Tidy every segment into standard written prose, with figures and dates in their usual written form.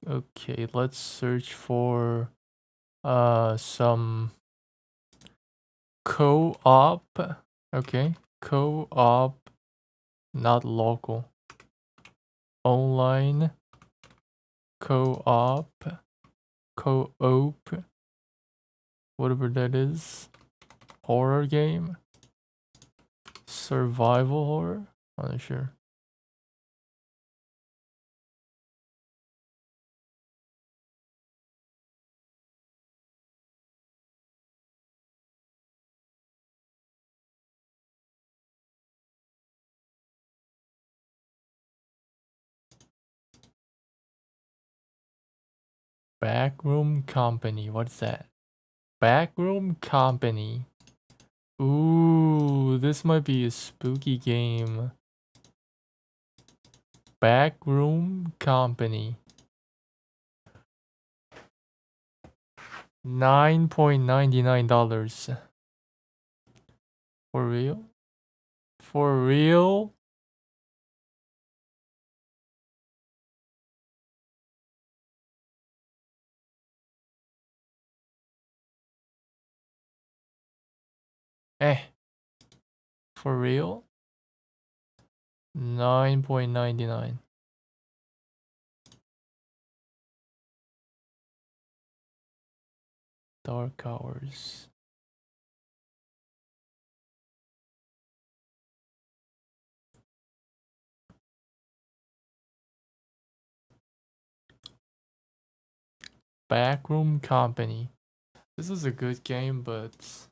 Okay, let's search for some co-op. Okay, co-op, not local. Online co-op, co-op, whatever that is. Horror game, survival horror. I'm not sure. Backroom company. What's that? Backroom company. Ooh, this might be a spooky game. Backroom company. $9.99. For real? For real? Eh. For real? 9.99. Dark hours. Backroom company. This is a good game, but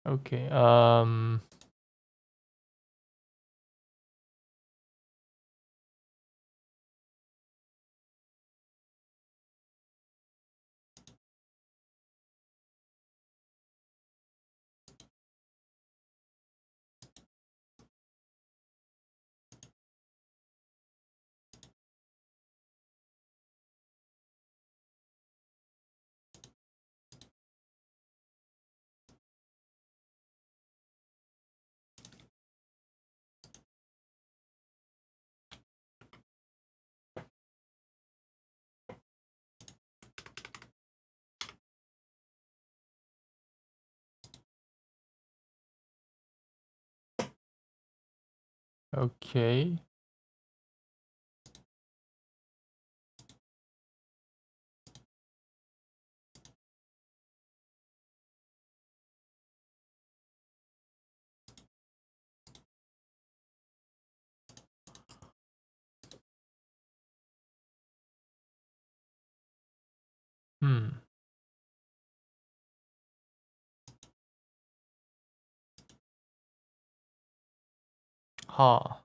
okay. Okay. Hmm. Ha.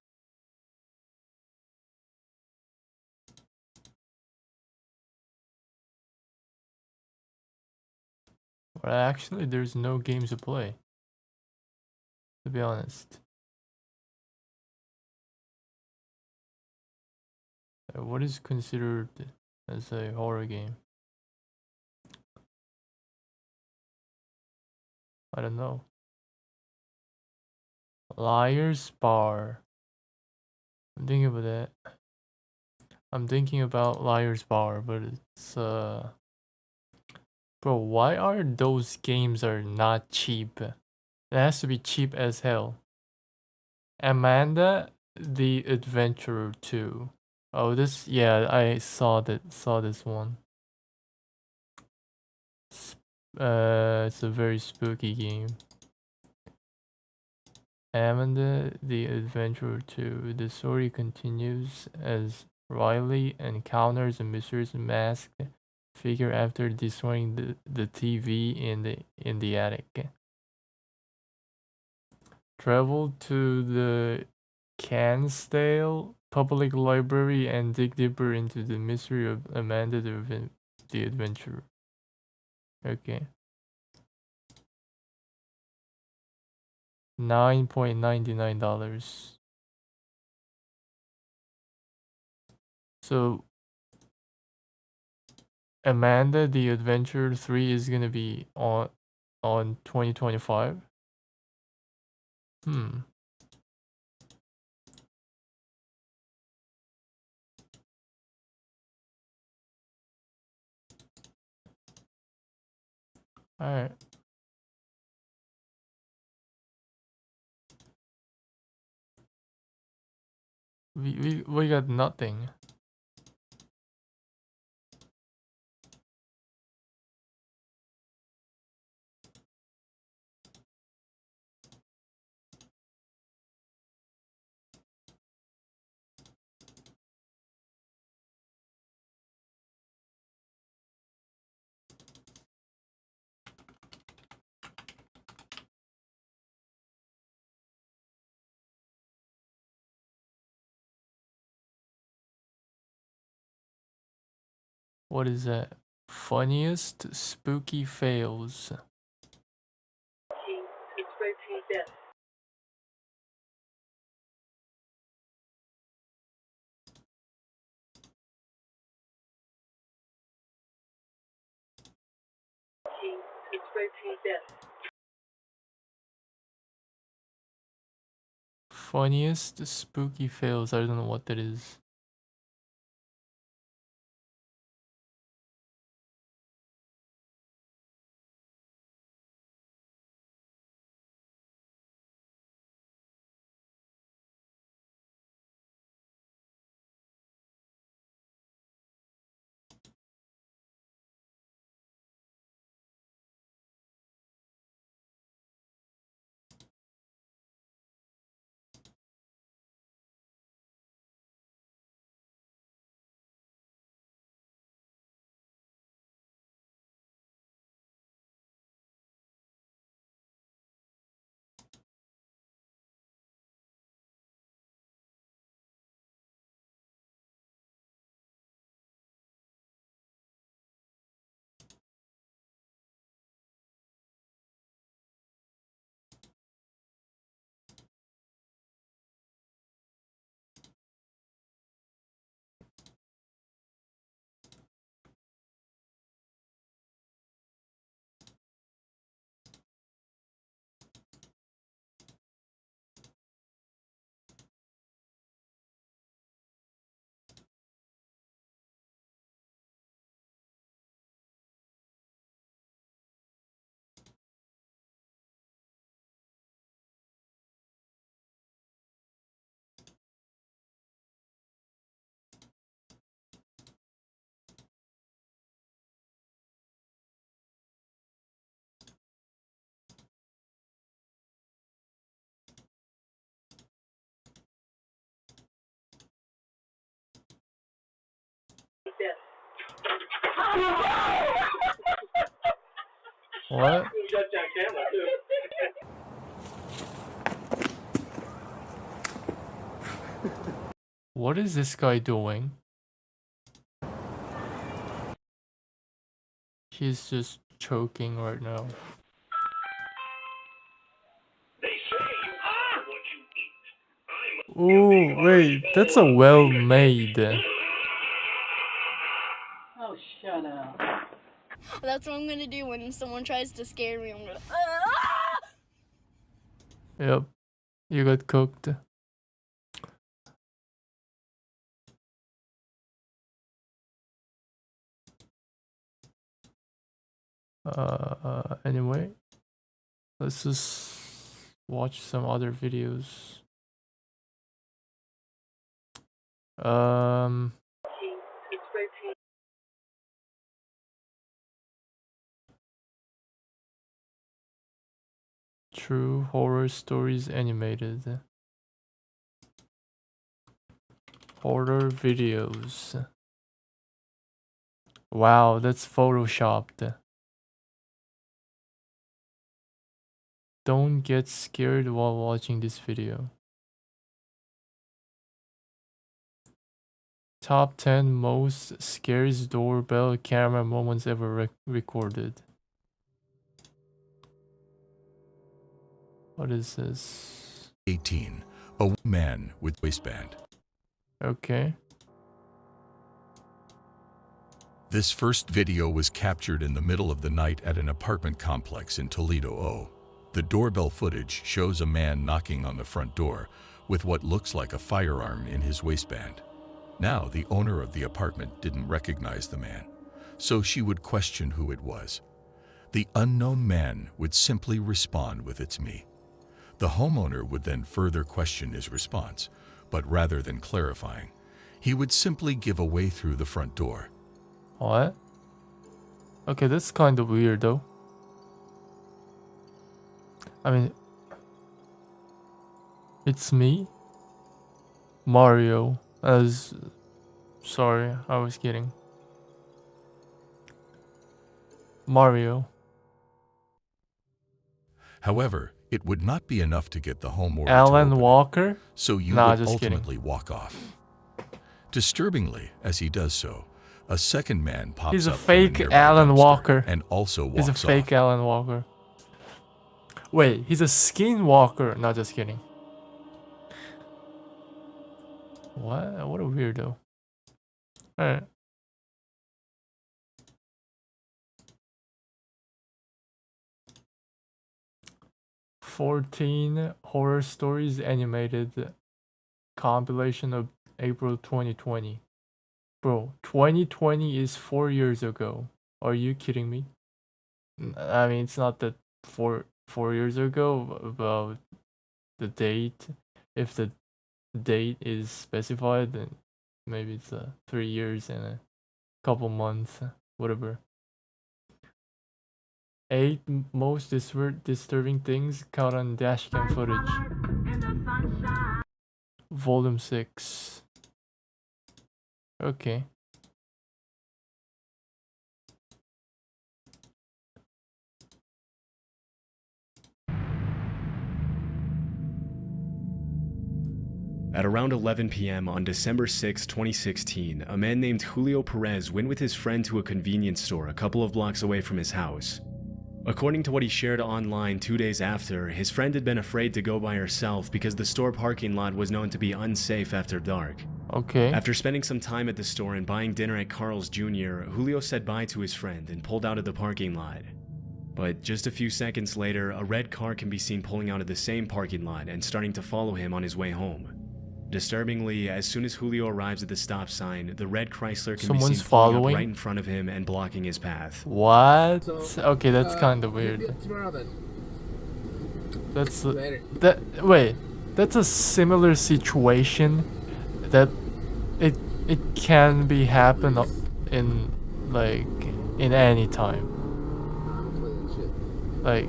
Well, actually, there's no games to play, to be honest. What is considered as a horror game? I don't know. Liar's Bar. I'm thinking about that. I'm thinking about Liar's Bar, but it's bro, why are those games are not cheap? It has to be cheap as hell. Amanda the Adventurer 2. Oh, this, yeah, I saw this one. It's a very spooky game. Amanda the Adventurer 2. The story continues as Riley encounters a mysterious masked figure after destroying the TV in the attic. Travel to the Cansdale Public Library and dig deeper into the mystery of Amanda the Adventurer. Okay. $9.99. So Amanda the Adventurer 3 is gonna be on 2025. Alright. We got nothing. What is that? Funniest spooky fails. Funniest spooky fails. I don't know what that is. What? What is this guy doing? He's just choking right now. Ooh, wait, that's a well-made. Oh, shut up. That's what I'm gonna do when someone tries to scare me. I'm gonna. Yep, you got cooked. Anyway, let's just watch some other videos. True horror stories animated. Horror videos. Wow, that's photoshopped. Don't get scared while watching this video. Top 10 most scariest doorbell camera moments ever recorded. What is this? 18. A man with waistband. Okay. This first video was captured in the middle of the night at an apartment complex in Toledo, O. The doorbell footage shows a man knocking on the front door with what looks like a firearm in his waistband. Now, the owner of the apartment didn't recognize the man, so she would question who it was. The unknown man would simply respond with "It's me." The homeowner would then further question his response, but rather than clarifying, he would simply give away through the front door. What? Okay, that's kind of weird though. I mean, it's me? Mario. Sorry, I was kidding. Mario. However, it would not be enough to get the homeowner Alan to open Walker? it, so you Nah, would just ultimately walk off. Disturbingly, as he does so, a second man pops He's a up from fake nearby Alan dumpster Walker. and also walks He's a fake off. Alan Walker. Wait, he's a skinwalker. No, just kidding. What? What a weirdo. Alright. "14 Horror Stories Animated Compilation of April 2020. Bro, 2020 is 4 years ago. Are you kidding me? I mean, it's not that 4 years ago about the date. If the date is specified, then maybe it's 3 years and a couple months, whatever. 8 most disturbing things caught on dashcam footage. Volume 6. Okay. At around 11 p.m. on December 6, 2016, a man named Julio Perez went with his friend to a convenience store a couple of blocks away from his house. According to what he shared online 2 days after, his friend had been afraid to go by herself because the store parking lot was known to be unsafe after dark. Okay. After spending some time at the store and buying dinner at Carl's Jr., Julio said bye to his friend and pulled out of the parking lot. But just a few seconds later, a red car can be seen pulling out of the same parking lot and starting to follow him on his way home. Disturbingly, as soon as Julio arrives at the stop sign, the red Chrysler can be seen pulling up right in front of him and blocking his path. What? Okay, that's kind of weird. That's wait, that's a similar situation that it can be happen in like in any time. Like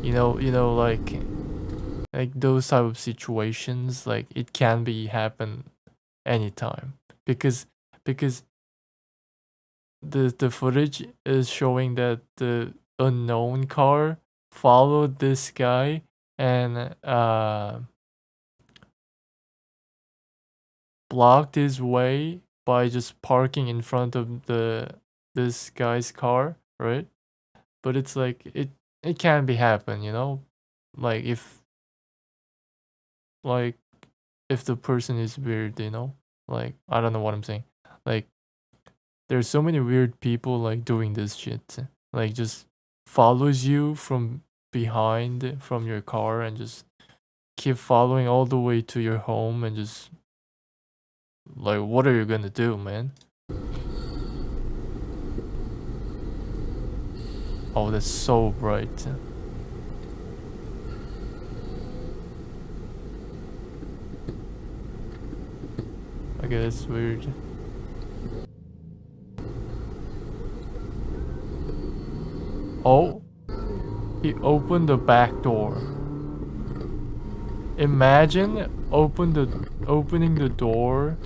you know like those type of situations, like it can be happen anytime because the footage is showing that the unknown car followed this guy and blocked his way by just parking in front of this guy's car, right? But it's like it can be happen, you know? Like if the person is weird, you know? Like I don't know what I'm saying. Like there's so many weird people like doing this shit. Like just follows you from behind from your car and just keep following all the way to your home and just like what are you gonna do, man? Oh, that's so bright. Okay, that's weird. Oh, he opened the back door. Imagine opening the door.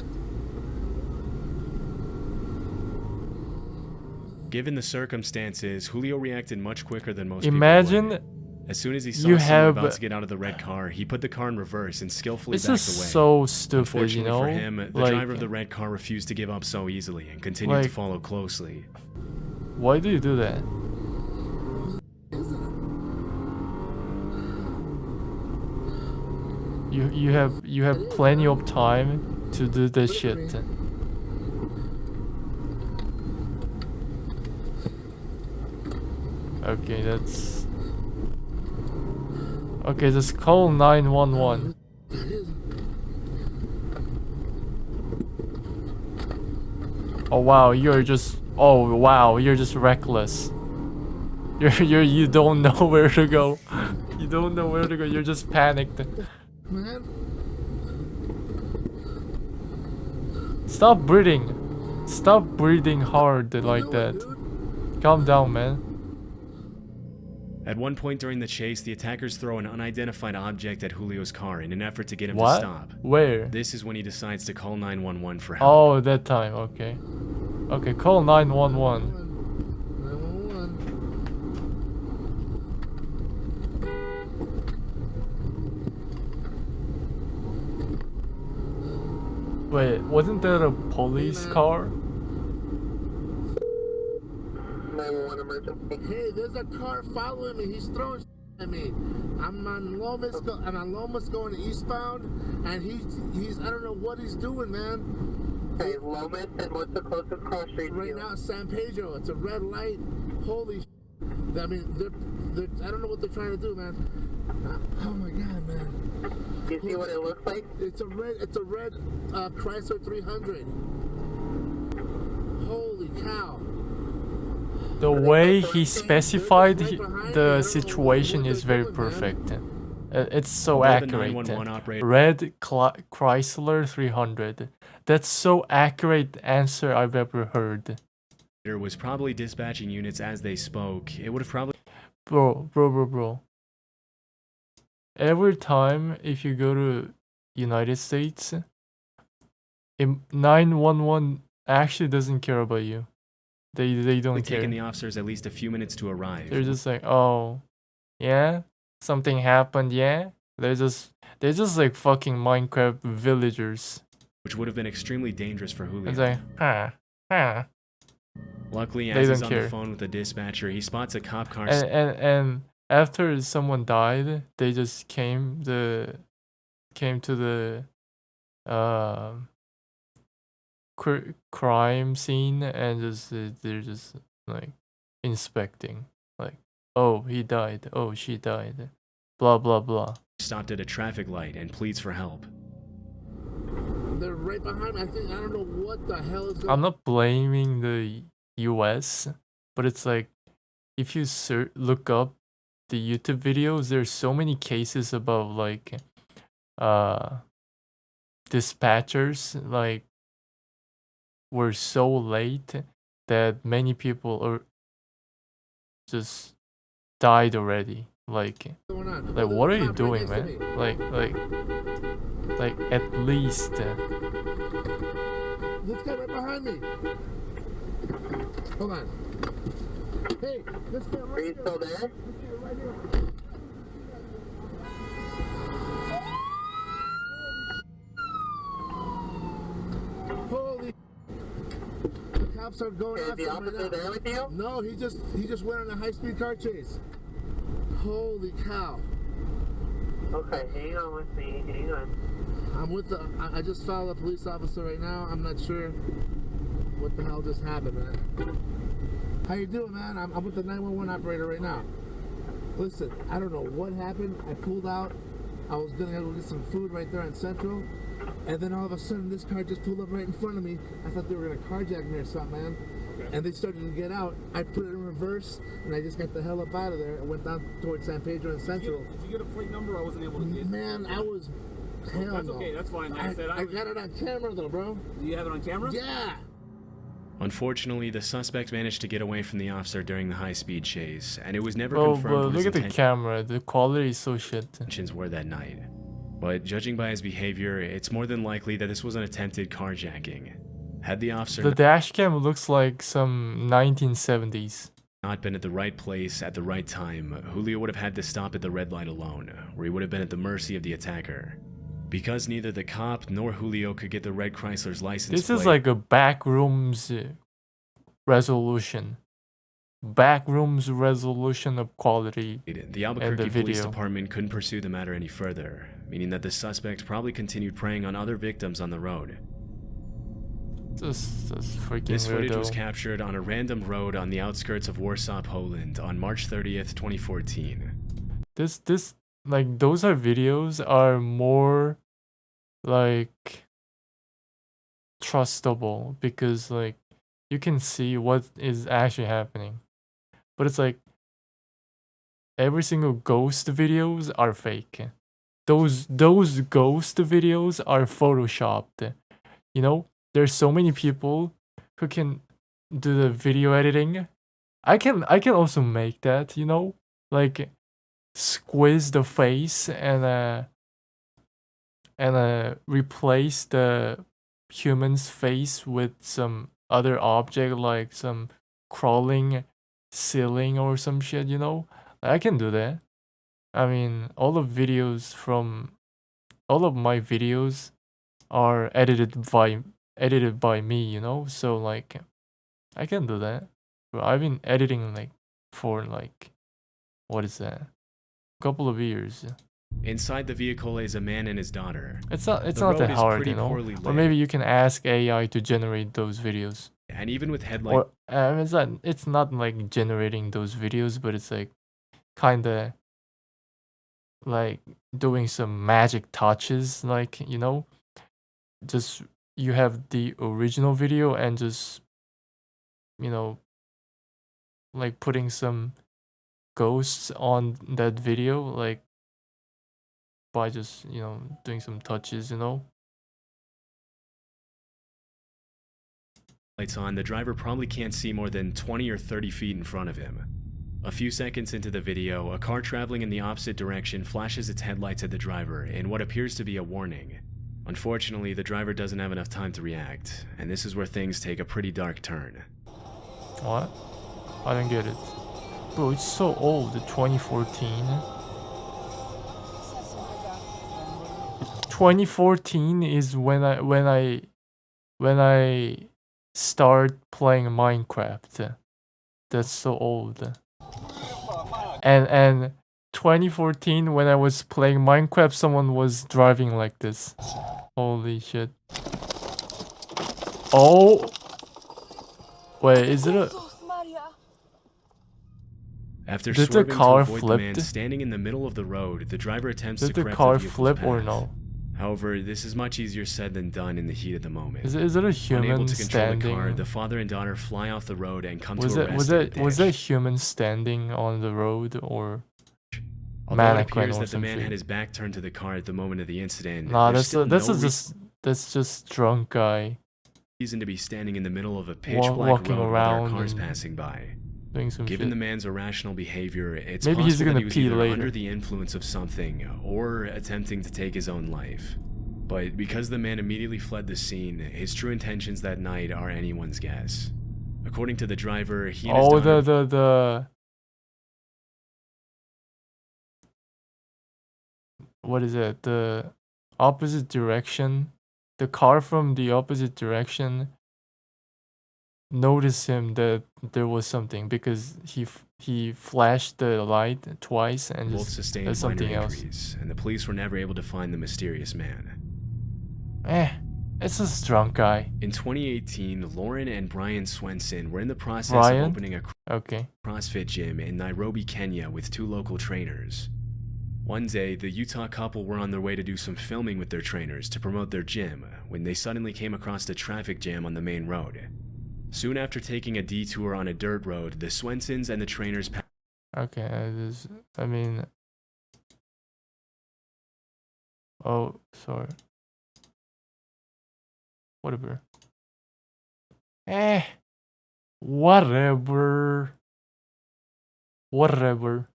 Given the circumstances, Julio reacted much quicker than most people Imagine would. As soon as he saw you someone have. about to get out of the red car, he put the car in reverse and skillfully This backed is away. so stupid, Unfortunately you know. for him, the like, driver of the red car refused to give up so easily and continued to follow closely. Why do you do that? You have plenty of time to do this shit. Okay, that's okay. Just call 911. Oh wow, you're just you're just reckless. You don't know where to go. You don't know where to go. You're just panicked. Man. Stop breathing. Stop breathing hard like that. Calm down, man. At one point during the chase, the attackers throw an unidentified object at Julio's car in an effort to get him What? to stop. Where? This is when he decides to call 911 for help. Oh, that time. Okay. Okay, call 911. 911. Wait, wasn't that a police car? 911 emergency. Hey, there's a car following me. He's throwing at me. I'm on Lomas going eastbound, and he's I don't know what he's doing, man. Hey, Lomas, and what's the closest cross street right now? San Pedro. It's a red light. Holy. I mean, they're I don't know what they're trying to do, man. Oh my God, man. You see what it looks like? It's a red Chrysler 300. Holy cow. The way he specified the situation is very perfect. It's so accurate. Red Chrysler 300. That's so accurate answer I've ever heard. Was probably dispatching units as they spoke. It would have probably... Bro. Every time if you go to United States, 911 actually doesn't care about you. They don't care. Taking the officers at least a few minutes to arrive. They're just like, oh, yeah, something happened, yeah. They're just like fucking Minecraft villagers. Which would have been extremely dangerous for Julio. It's like, huh. Luckily, as he's on the phone with the dispatcher, he spots a cop car. And after someone died, they just came to the crime scene and they're just like inspecting, like, oh, he died, oh, she died, blah blah blah. Stopped at a traffic light and pleads for help. They're right behind me. I don't know what the hell is going on. I'm not blaming the US, but it's like if you look up the YouTube videos, there's so many cases about like dispatchers like were so late that many people are just died already. Like what are you doing, man? Like at least this guy right behind me. Hold on. Hey, this guy right here. Are you still there? This guy right here. cops are going after him right now. No, he just went on a high-speed car chase. Holy cow. Okay, hang on with me. Hang on. I'm with I just followed a police officer right now. I'm not sure what the hell just happened, man. How you doing, man? I'm with the 911 operator right now. Listen, I don't know what happened. I pulled out. I was gonna go get some food right there on Central, and then all of a sudden this car just pulled up right in front of me. I thought they were gonna carjack me or something, man. Okay. And they started to get out. I put it in reverse, and I just got the hell up out of there. I went down towards San Pedro and Central. Did you get a plate number? I wasn't able to get. Man, I was. Hell That's no. okay. That's fine. Like I said, I got it on camera though, bro. Do you have it on camera? Yeah. Unfortunately, the suspect managed to get away from the officer during the high-speed chase, and it was never Bro, confirmed what look his at the camera. The quality is so shit. intentions were that night. But judging by his behavior, it's more than likely that this was an attempted carjacking. Had the officer The dash cam looks like some 1970s. not been at the right place at the right time, Julio would have had to stop at the red light alone, where he would have been at the mercy of the attacker. Because neither the cop nor Julio could get the red Chrysler's license This plate, is like a backrooms resolution. Backrooms resolution of quality. the Albuquerque Police video. Department couldn't pursue the matter any further, meaning that the suspect probably continued preying on other victims on the road. Just freaking This footage was weirdo. captured on a random road on the outskirts of Warsaw, Poland on March 30th, 2014. This like those are videos are more like trustable because like you can see what is actually happening. But it's like every single ghost videos are fake. Those ghost videos are photoshopped. You know, there's so many people who can do the video editing. I can also make that, you know? Like squeeze the face and replace the human's face with some other object like some crawling ceiling or some shit, you know? I can do that. I mean, all of my videos are edited by me, you know? So like I can do that. But I've been editing like for like what is that? Couple of years. Inside the vehicle is a man and his daughter. It's not The that road is hard, pretty you know? poorly Or lit. maybe you can ask AI to generate those videos. And even with headlight Or it's not like generating those videos, but it's like kinda like doing some magic touches, like, you know? Just you have the original video and just, you know, like putting some ghosts on that video, like by just, you know, doing some touches, you know? lights on, the driver probably can't see more than 20 or 30 feet in front of him. A few seconds into the video, a car traveling in the opposite direction flashes its headlights at the driver in what appears to be a warning. Unfortunately, the driver doesn't have enough time to react, and this is where things take a pretty dark turn. What? I don't get it. Bro, it's so old, 2014. 2014 is when I start playing Minecraft. That's so old. And 2014 when I was playing Minecraft, someone was driving like this. Holy shit. Oh. Wait, is it a After Did the swerving car to avoid the man flipped? standing in the middle of the road, the driver attempts Did to the correct car the vehicle's flip or path. no? However, this is much easier said than done in the heat of the moment. Is it a Unable human to control the car, standing? the father and daughter fly off the road and come Was to a that rest in a was that ditch. human standing on the road or Although it mannequin appears or that the man something? had his back turned to the car at the moment of the incident, Nah, there's that's still no that's just drunk guy reason to be standing in the middle of a pitch Wa- black walking road while there are around cars and passing by. doing some Given shit. the man's irrational behavior, it's Maybe he's possible gonna that he was pee either later. under the influence of something or attempting to take his own life. But because the man immediately fled the scene, his true intentions that night are anyone's guess. According to the driver, he and his Oh, daughter the what is it? The opposite direction. The car from the opposite direction notice him that there was something because he flashed the light twice and Both just sustained there's minor something else. injuries, and the police were never able to find the mysterious man. It's a drunk guy. In 2018, Lauren and Brian Swenson were in the process Brian? of opening a Okay. CrossFit gym in Nairobi, Kenya with 2 local trainers. One day, the Utah couple were on their way to do some filming with their trainers to promote their gym when they suddenly came across a traffic jam on the main road. Soon after taking a detour on a dirt road, the Swensons and the trainers Okay, I mean... Oh, sorry. Whatever. Whatever. Whatever.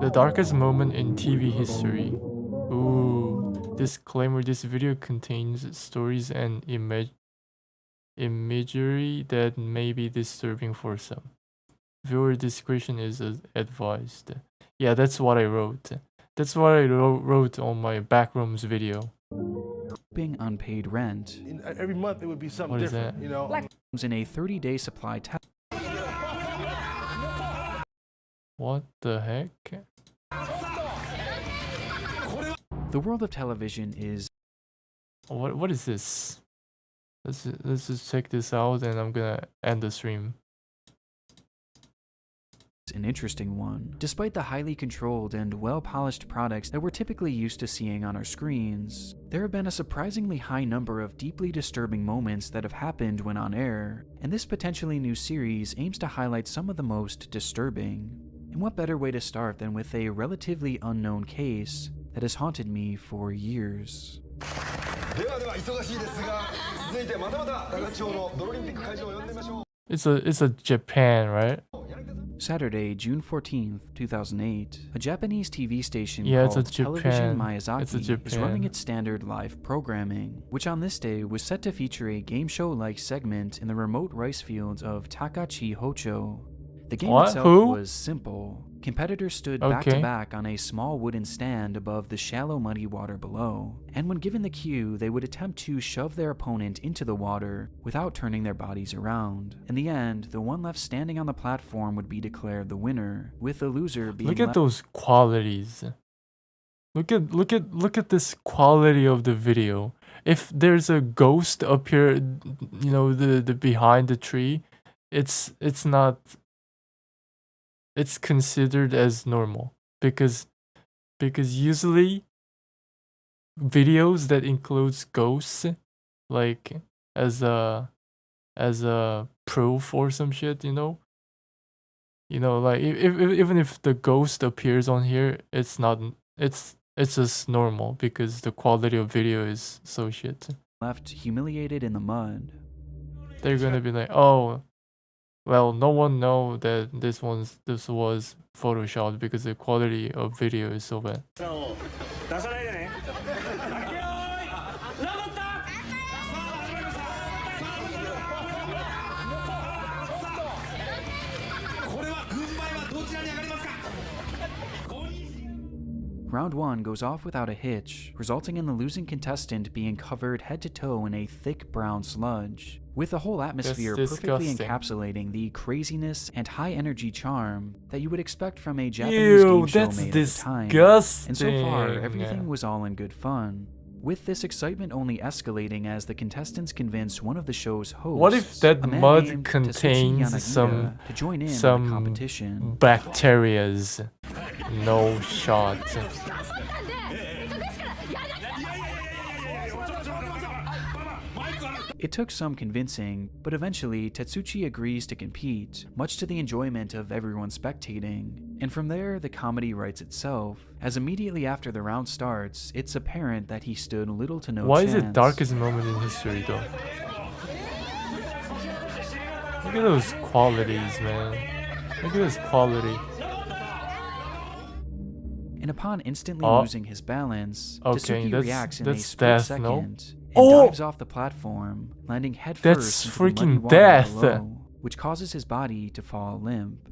The darkest moment in TV history. Ooh. Disclaimer, this video contains stories and imagery that may be disturbing for some. Viewer discretion is advised. Yeah, that's what I wrote. That's what I wrote on my backrooms video. Being unpaid rent. Every month it would be something What is different, that? you know. In a 30-day supply What the heck? The world of television is What is this? Let's just check this out and I'm gonna end the stream. an interesting one. Despite the highly controlled and well-polished products that we're typically used to seeing on our screens, there have been a surprisingly high number of deeply disturbing moments that have happened when on air, and this potentially new series aims to highlight some of the most disturbing. And what better way to start than with a relatively unknown case that has haunted me for years. It's a Japan, right? Saturday, June 14th, 2008, a Japanese TV station It's a called Television Japan. Miyazaki is running its standard live programming, which on this day was set to feature a game show-like segment in the remote rice fields of Takachi Hocho. The game itself was simple. Competitors stood back to back on a small wooden stand above the shallow muddy water below, and when given the cue, they would attempt to shove their opponent into the water without turning their bodies around. In the end, the one left standing on the platform would be declared the winner, with the loser being Look at those qualities. Look at this quality of the video. If there's a ghost up here, you know, the behind the tree, it's not. It's considered as normal because usually videos that includes ghosts, like as a proof or some shit, you know, like if even if the ghost appears on here, it's just normal because the quality of video is so shit. Left humiliated in the mud. They're gonna be like, oh, well, no one know that this was photoshopped because the quality of video is so bad. Round 1 goes off without a hitch, resulting in the losing contestant being covered head to toe in a thick brown sludge, with the whole atmosphere perfectly encapsulating the craziness and high energy charm that you would expect from a Japanese game show made at the time. And so far, everything was all in good fun, with this excitement only escalating as the contestants convinced one of the show's hosts, what if that mud contains to join in the competition? Bacterias? No shot. It took some convincing, but eventually Tetsuchi agrees to compete, much to the enjoyment of everyone spectating. And from there, the comedy writes itself, as immediately after the round starts, it's apparent that he stood little to no chance. Why is it darkest moment in history though? Look at those qualities, man. Look at this quality. And upon instantly losing his balance, Tetsuki reacts in a split second and dives off the platform, landing headfirst into the muddy water below, which causes his body to fall limp.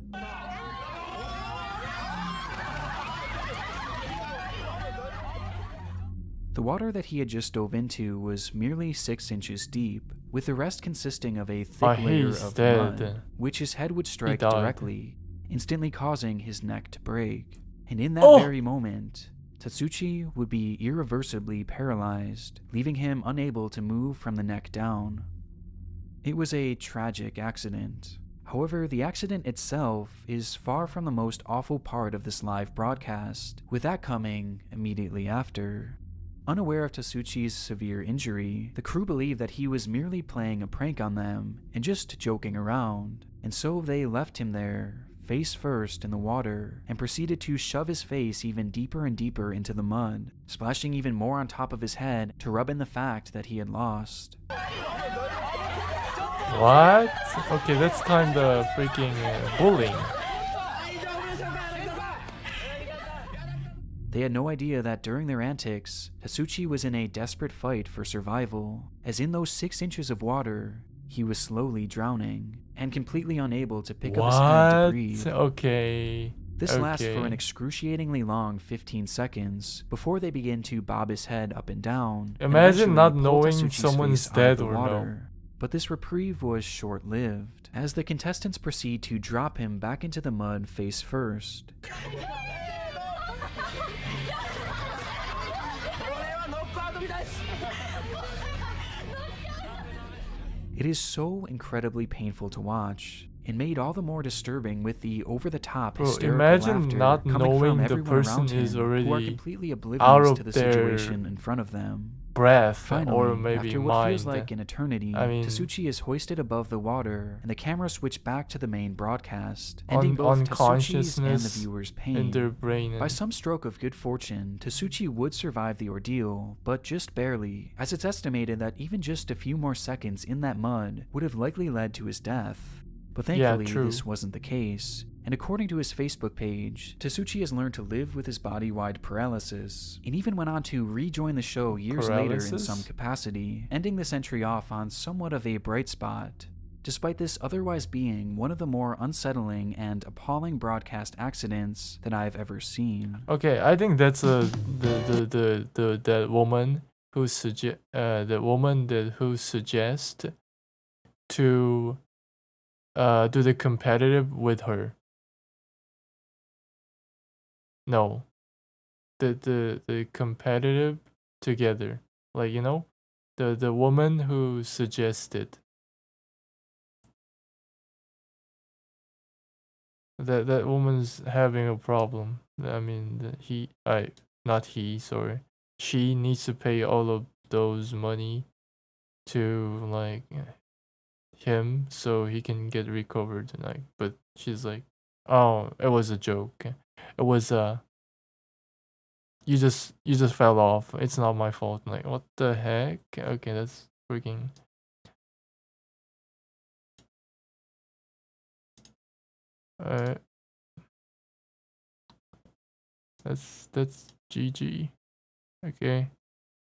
The water that he had just dove into was merely 6 inches deep, with the rest consisting of a thick layer he's of dead. mud, which his head would strike died. directly, instantly causing his neck to break. And in that Oh! very moment, Tatsuchi would be irreversibly paralyzed, leaving him unable to move from the neck down. It was a tragic accident. However, the accident itself is far from the most awful part of this live broadcast, with that coming immediately after. Unaware of Tatsuchi's severe injury, the crew believed that he was merely playing a prank on them and just joking around, and so they left him there, face first in the water, and proceeded to shove his face even deeper and deeper into the mud, splashing even more on top of his head to rub in the fact that he had lost. What? Okay, that's kinda freaking bullying. They had no idea that during their antics, Tatsuchi was in a desperate fight for survival, as in those 6 inches of water, he was slowly drowning, and completely unable to pick up his head to breathe. Okay. This lasts for an excruciatingly long 15 seconds before they begin to bob his head up and down. And Imagine not eventually pull knowing Tatsuchi's someone's face out of dead the or no. water. But this reprieve was short-lived, as the contestants proceed to drop him back into the mud face first. It is so incredibly painful to watch, and made all the more disturbing with the over-the-top hysterical imagine laughter not coming knowing from the everyone person around him is who are already completely out oblivious of to the their situation in front of them. breath Finally, or maybe after what mind. feels like an eternity, I mean, Tatsuchi is hoisted above the water, and the camera switched back to the main broadcast, ending both Tatsuchi's and the unconsciousness viewers' in pain. their brain. By some stroke of good fortune, Tatsuchi would survive the ordeal, but just barely, as it's estimated that even just a few more seconds in that mud would have likely led to his death. But thankfully, true. this wasn't the case, and according to his Facebook page, Tatsuchi has learned to live with his body-wide paralysis, and even went on to rejoin the show years later in Paralysis? some capacity, ending this entry off on somewhat of a bright spot, despite this otherwise being one of the more unsettling and appalling broadcast accidents that I've ever seen. Okay, I think that's that woman who suggests to do the competitive with her. No, the competitive together, like the woman who suggested that woman's having a problem. I mean, sorry, she needs to pay all of those money to like him so he can get recovered. Like, but she's like, oh, it was a joke. It was you just fell off. It's not my fault. Like, what the heck? Okay, that's freaking. Alright. That's GG. Okay.